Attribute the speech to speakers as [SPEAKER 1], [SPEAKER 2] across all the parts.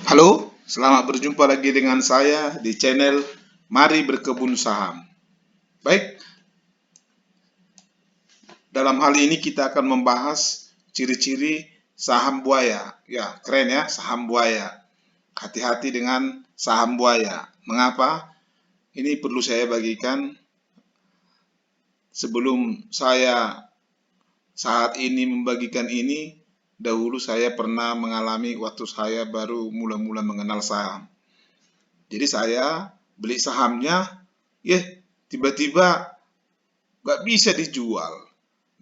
[SPEAKER 1] Halo, selamat berjumpa lagi dengan saya di channel Mari Berkebun Saham. Baik, dalam hal ini kita akan membahas ciri-ciri saham buaya. Ya, keren ya, saham buaya. Hati-hati dengan saham buaya. Mengapa? Ini perlu saya bagikan sebelum saya saat ini membagikan ini. Dahulu saya pernah mengalami waktu saya baru mula-mula mengenal saham. Jadi saya beli sahamnya, tiba-tiba nggak bisa dijual.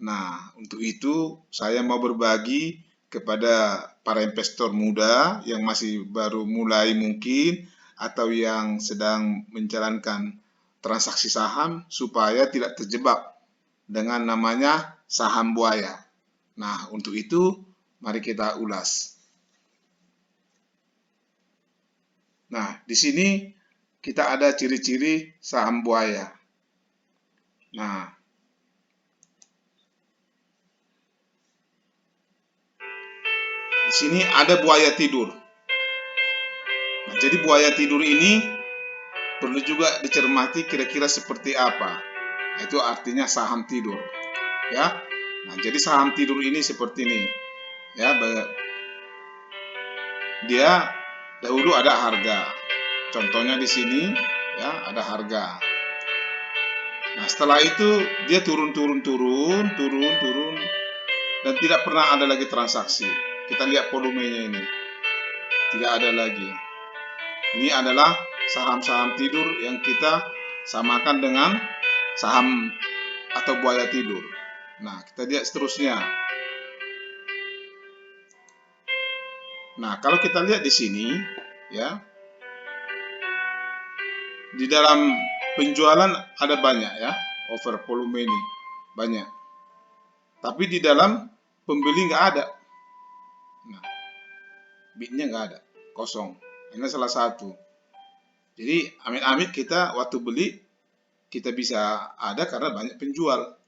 [SPEAKER 1] Nah, untuk itu saya mau berbagi kepada para investor muda yang masih baru mulai mungkin atau yang sedang menjalankan transaksi saham supaya tidak terjebak dengan namanya saham buaya. Nah, untuk itu mari kita ulas. Nah, di sini kita ada ciri-ciri saham buaya. Nah, di sini ada buaya tidur. Nah, jadi buaya tidur ini perlu juga dicermati kira-kira seperti apa. Nah, itu artinya saham tidur, ya. Nah, jadi saham tidur ini seperti ini, ya. Dia dahulu ada harga. Contohnya di sini, ya, ada harga. Nah, setelah itu dia turun dan tidak pernah ada lagi transaksi. Kita lihat volumenya ini. Tidak ada lagi. Ini adalah saham-saham tidur yang kita samakan dengan saham atau buaya tidur. Nah, kita lihat seterusnya. Nah, kalau kita lihat di sini, ya, di dalam penjualan ada banyak, ya, over volume ini banyak. Tapi di dalam pembeli nggak ada. Nah, bidnya nggak ada, kosong. Ini salah satu. Jadi amit-amit kita waktu beli kita bisa ada karena banyak penjual.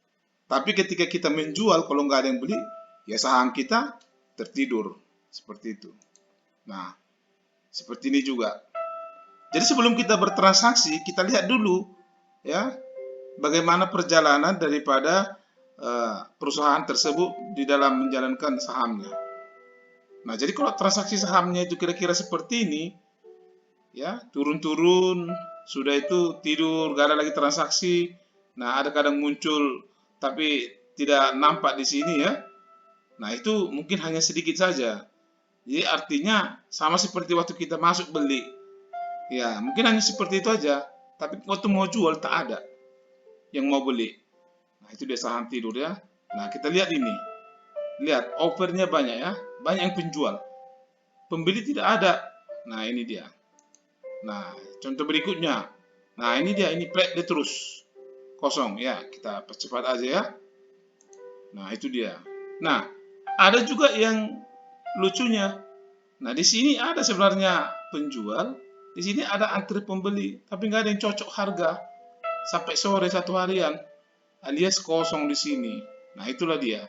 [SPEAKER 1] Tapi ketika kita menjual, kalau nggak ada yang beli, ya saham kita tertidur. Seperti itu. Nah, seperti ini juga. Jadi sebelum kita bertransaksi, kita lihat dulu, ya, bagaimana perjalanan daripada perusahaan tersebut di dalam menjalankan sahamnya. Nah, jadi kalau transaksi sahamnya itu kira-kira seperti ini, ya, turun-turun, sudah itu tidur, gak ada lagi transaksi. Nah, ada kadang muncul tapi tidak nampak di sini, ya. Nah, itu mungkin hanya sedikit saja. Jadi artinya sama seperti waktu kita masuk beli. Ya, mungkin hanya seperti itu aja. Tapi waktu mau jual tak ada yang mau beli. Nah, itu dia saham tidur, ya. Nah, kita lihat ini. Lihat, offernya banyak, ya. Banyak yang penjual. Pembeli tidak ada. Nah, ini dia. Nah, contoh berikutnya. Nah, ini dia, ini flat dia terus kosong, ya. Kita percepat aja, ya. Nah, itu dia. Nah, ada juga yang lucunya. Nah, di sini ada sebenarnya penjual, di sini ada antri pembeli, tapi nggak ada yang cocok harga. Sampai sore 1 harian, alias kosong di sini. Nah, itulah dia.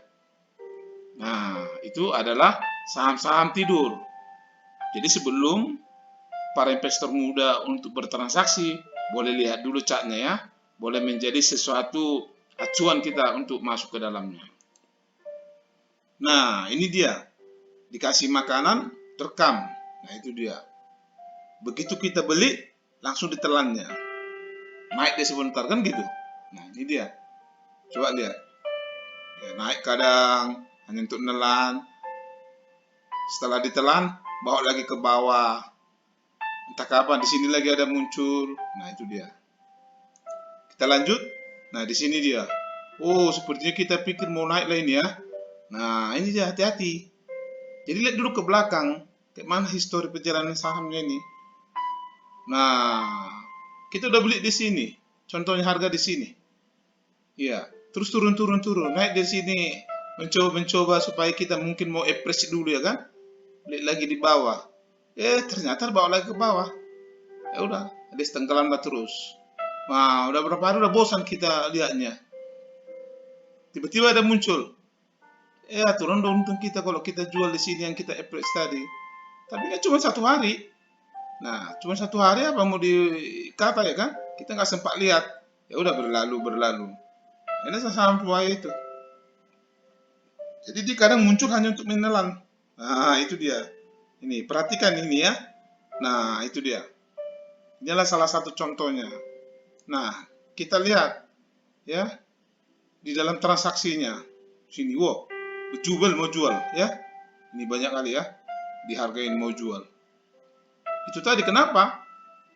[SPEAKER 1] Nah, itu adalah saham-saham tidur. Jadi sebelum para investor muda untuk bertransaksi, boleh lihat dulu chartnya, ya. Boleh menjadi sesuatu acuan kita untuk masuk ke dalamnya. Nah, ini dia. Dikasih makanan, terekam. Nah, itu dia. Begitu kita beli, langsung ditelannya. Naik deh sebentar, kan gitu. Nah, ini dia. Coba lihat. Ya, naik kadang, hanya untuk nelan. Setelah ditelan, bawa lagi ke bawah. Entah kapan, di sini lagi ada muncul. Nah, itu dia. Kita lanjut. Nah, di sini dia. Oh, sepertinya kita pikir mau naik lah ini, ya. Nah, ini dia, hati-hati. Jadi lihat dulu ke belakang. Kayak mana histori perjalanan sahamnya ini. Nah, kita udah beli di sini. Contohnya harga di sini. Iya, terus turun. Naik di sini. Mencoba supaya kita mungkin mau appraise dulu, ya kan? Lihat lagi di bawah. Ternyata bawa lagi ke bawah. Ya udah, ada tenggelam lah terus. Nah, udah berapa hari udah bosan kita lihatnya. Tiba-tiba ada muncul. Turun dong untung kita kalau kita jual di sini yang kita appraise tadi. Tapi kan cuma 1 hari. Nah, cuma 1 hari apa mau dikata ya kan? Kita nggak sempat lihat. Ya udah berlalu. Ini saham buaya itu. Jadi dia kadang muncul hanya untuk menelan. Nah, itu dia. Ini, perhatikan ini ya. Nah, itu dia. Inilah salah satu contohnya. Nah, kita lihat ya di dalam transaksinya. Sini, wow, mau jual ya. Ini banyak kali ya dihargain mau jual. Itu tadi kenapa?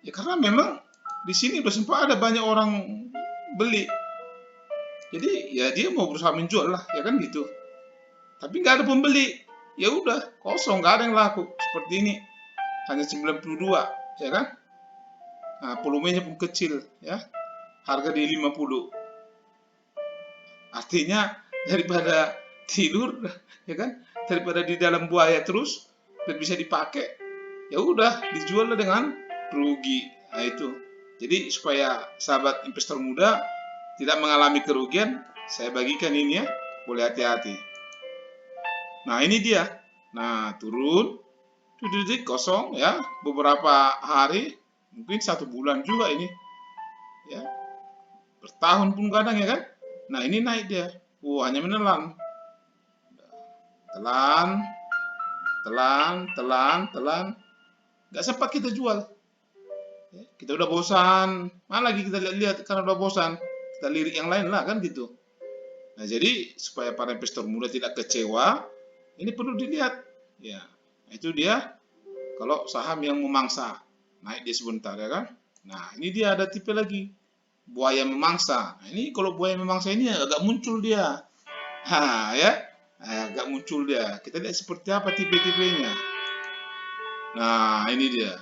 [SPEAKER 1] Ya karena memang di sini udah sempat ada banyak orang beli. Jadi ya dia mau berusaha menjual lah, ya kan gitu. Tapi nggak ada pembeli. Ya udah, kosong, nggak ada yang laku. Seperti ini. Hanya 92, ya kan? Nah, volumenya pun kecil, ya. Harga di 50. Artinya daripada tidur, ya kan? Daripada di dalam buaya terus dan bisa dipakai, ya udah dijual dengan rugi. Nah, itu. Jadi supaya sahabat investor muda tidak mengalami kerugian, saya bagikan ini ya. Boleh hati-hati. Nah, ini dia. Nah, turun. Detik kosong ya. Beberapa hari, mungkin 1 bulan juga ini. Ya. Bertahun pun kadang ya kan. Nah, ini naik dia. Hanya menelan. Telan. Nggak sempat kita jual. Ya, kita udah bosan. Mana lagi kita lihat karena udah bosan. Kita lirik yang lain lah kan gitu. Nah, jadi supaya para investor muda tidak kecewa, ini perlu dilihat. Ya, itu dia kalau saham yang memangsa, naik dia sebentar ya kan. Nah, ini dia ada tipe lagi. Buaya memangsa. Nah, ini kalau buaya memangsa ini agak muncul dia. Ya. Agak muncul dia. Kita lihat seperti apa tipe-tipenya. Nah, ini dia.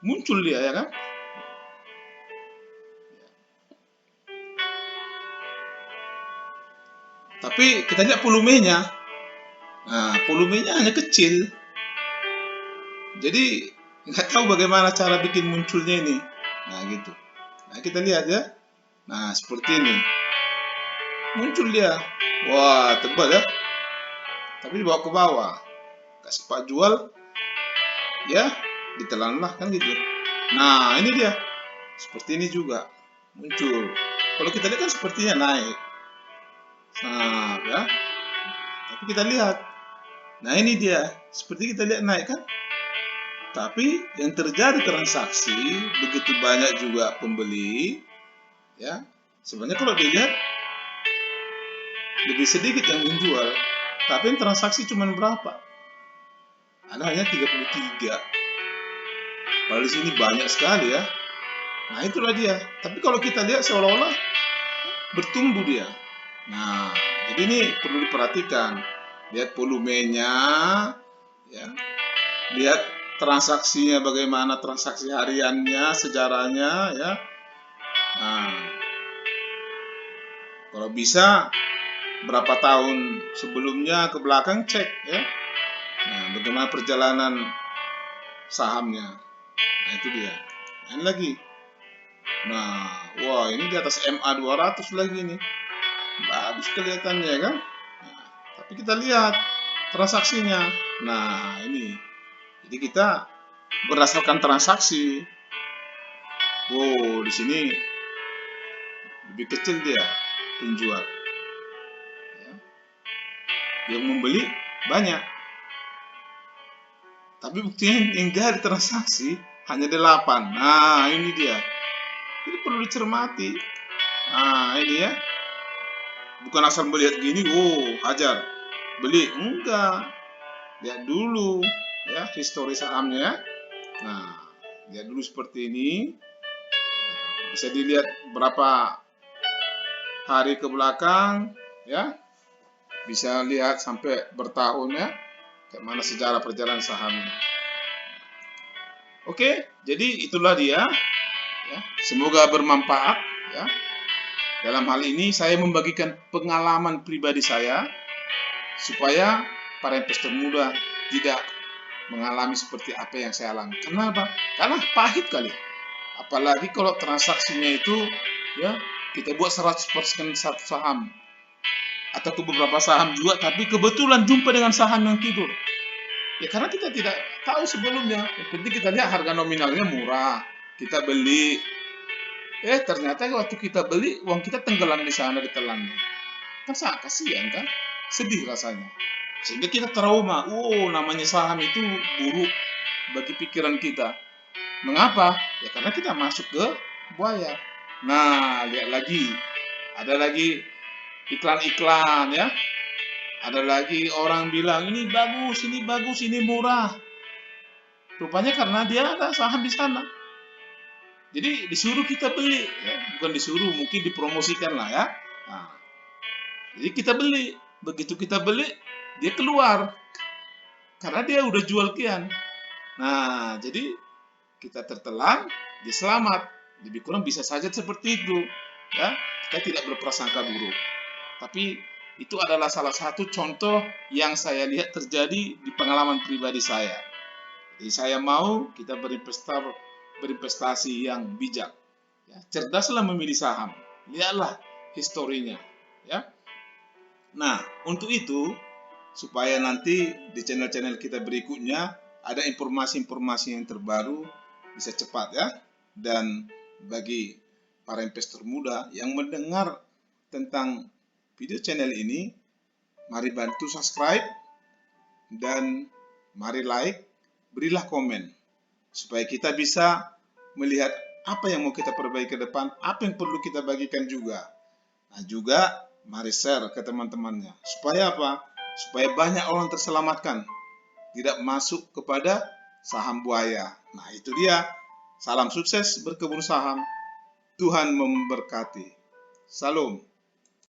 [SPEAKER 1] Muncul dia ya kan. Tapi kita lihat volumenya. Nah, volumenya hanya kecil. Jadi nggak tahu bagaimana cara bikin munculnya ini. Nah, gitu. Nah, kita lihat ya. Nah, seperti ini. Muncul dia. Wah, tebal ya. Tapi dibawa ke bawah. Gak sempat jual. Ya, ditelan lah kan gitu. Nah, ini dia. Seperti ini juga. Muncul. Kalau kita lihat kan sepertinya naik. Nah, ya. Tapi kita lihat. Nah, ini dia. Seperti kita lihat naik kan. Tapi yang terjadi transaksi begitu banyak juga pembeli. Ya. Sebenarnya kalau dilihat lebih sedikit yang menjual, tapi yang transaksi cuma berapa? Ada hanya 33. Padahal di sini banyak sekali ya. Nah, itulah dia. Tapi kalau kita lihat seolah-olah bertumbuh dia. Nah, jadi ini perlu diperhatikan. Lihat volumenya, ya. Lihat transaksinya bagaimana, transaksi hariannya, sejarahnya, ya. Nah, kalau bisa berapa tahun sebelumnya ke belakang cek ya. Nah, bagaimana perjalanan sahamnya. Nah, itu dia. Nah, ini lagi. Nah, wah, ini di atas MA 200 lagi nih. Bagus kelihatannya kan. Nah, tapi kita lihat transaksinya. Nah, ini. Jadi kita berdasarkan transaksi. Wow, di sini lebih kecil dia penjual. Ya. Yang membeli banyak. Tapi buktinya yang gak ada transaksi hanya 8. Nah, ini dia. Ini perlu dicermati. Nah, ini ya. Bukan asal melihat gini, hajar. Beli. Enggak. Lihat dulu ya histori sahamnya ya. Nah, lihat dulu seperti ini. Bisa dilihat berapa hari ke belakang ya. Bisa lihat sampai bertahun ya. Kayak mana sejarah perjalanan sahamnya. Oke, jadi itulah dia. Ya, semoga bermanfaat. Ya. Dalam hal ini saya membagikan pengalaman pribadi saya supaya para investor muda tidak mengalami seperti apa yang saya alami. Kenapa? Karena pahit kali. Apalagi kalau transaksinya itu ya kita buat 100% satu saham atau ke beberapa saham juga, tapi kebetulan jumpa dengan saham yang tidur. Ya karena kita tidak tahu sebelumnya. Yang penting kita lihat harga nominalnya murah, kita beli. Ternyata waktu kita beli, uang kita tenggelam di sana ditelannya. Kan sangat kasihan kan? Sedih rasanya. Sehingga kita trauma. Namanya saham itu buruk bagi pikiran kita. Mengapa? Ya karena kita masuk ke buaya. Nah, lihat lagi. Ada lagi iklan-iklan ya. Ada lagi orang bilang ini bagus, ini murah. Rupanya karena dia ada saham di sana. Jadi disuruh kita beli, ya. Bukan disuruh, mungkin dipromosikan lah ya. Nah, jadi kita beli. Begitu kita beli, dia keluar. Karena dia udah jual kian. Nah, jadi kita tertelan, dia selamat. Lebih kurang bisa saja seperti itu. Ya, kita tidak berprasangka buruk. Tapi itu adalah salah satu contoh yang saya lihat terjadi di pengalaman pribadi saya. Jadi saya mau kita berinvestasi yang bijak. Ya, cerdaslah memilih saham. Lihatlah historinya. Ya. Nah, untuk itu supaya nanti di channel-channel kita berikutnya ada informasi-informasi yang terbaru bisa cepat ya. Dan bagi para investor muda yang mendengar tentang video channel ini, mari bantu subscribe dan mari like, berilah komen supaya kita bisa melihat apa yang mau kita perbaiki ke depan, apa yang perlu kita bagikan juga. Nah, juga mari share ke teman-temannya. Supaya apa? Supaya banyak orang terselamatkan, tidak masuk kepada saham buaya. Nah, itu dia. Salam sukses berkebun saham. Tuhan memberkati. Salam.